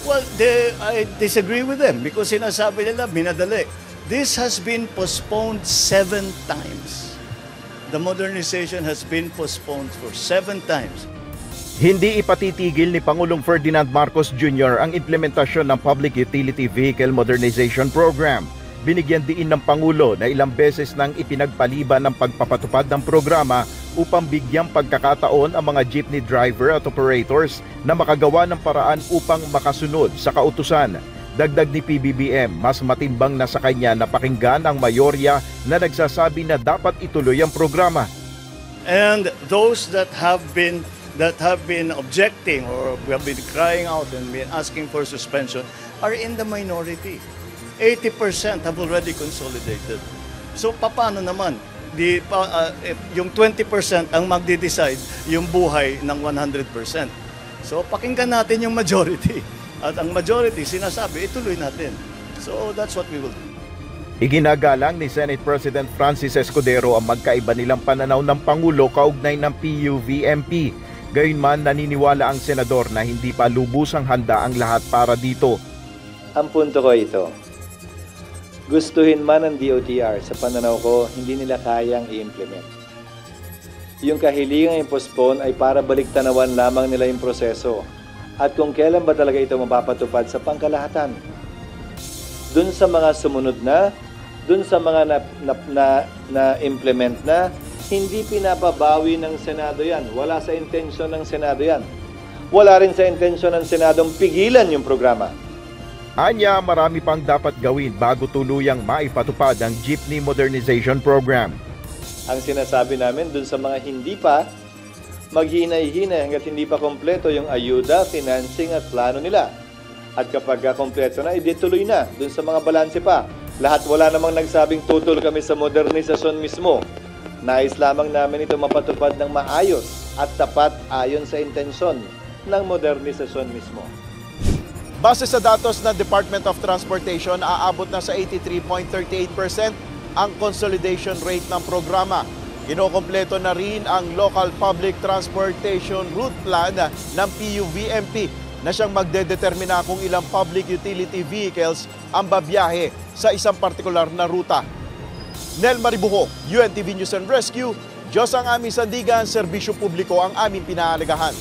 Well, I disagree with them because sinasabi nila minadali. This has been postponed 7 times. The modernization has been postponed for 7 times. Hindi ipatitigil ni Pangulong Ferdinand Marcos Jr. ang implementasyon ng Public Utility Vehicle Modernization Program. Binigyan diin ng Pangulo na ilang beses nang ipinagpaliban ng pagpapatupad ng programa upang bigyang pagkakataon ang mga jeepney driver at operators na makagawa ng paraan upang makasunod sa kautusan. Dagdag ni PBBM, mas matimbang na sa kanya na pakinggan ang mayorya na nagsasabi na dapat ituloy ang programa. And those that have been objecting or we have been crying out and been asking for suspension are in the minority. 80% have already consolidated. So paano naman? Yung 20% ang magde-decide yung buhay ng 100%. So pakinggan natin yung majority. At ang majority sinasabi, ituloy natin. So that's what we will do. Iginagalang ni Senate President Francis Escudero ang magkaiba nilang pananaw ng Pangulo kaugnay ng PUVMP. Gayunman naniniwala ang senador na hindi pa lubusang handa ang lahat para dito. Ang punto ko ito, gustuhin man ng DOTR, sa pananaw ko, hindi nila kayang i-implement. Yung kahilingang i-postpone ay para baliktanawan lamang nila yung proseso. At kung kailan ba talaga ito mapapatupad sa pangkalahatan. Dun sa mga sumunod na, dun sa mga na-implement na, hindi pinapabawi ng Senado yan. Wala sa intensyon ng Senado yan. Wala rin sa intensyon ng Senadong pigilan yung programa. Anya, marami pang dapat gawin bago tuluyang maipatupad ang Jeepney Modernization Program. Ang sinasabi namin dun sa mga hindi pa, maghinay-hinay hanggat hindi pa kompleto yung ayuda, financing at plano nila. At kapag kompleto na, idituloy na dun sa mga balanse pa. Lahat wala namang nagsabing tutol kami sa modernisasyon mismo. Nais lamang namin ito mapatupad ng maayos at tapat ayon sa intensyon ng modernisasyon mismo. Base sa datos ng Department of Transportation, aabot na sa 83.38% ang consolidation rate ng programa. Kinokompleto na rin ang Local Public Transportation Route Plan ng PUVMP na siyang magdedetermina kung ilang public utility vehicles ang babiyahe sa isang partikular na ruta. Nel Maribuho, UNTV News and Rescue, Diyos ang aming sandigan, serbisyo publiko ang aming pinahalagahan.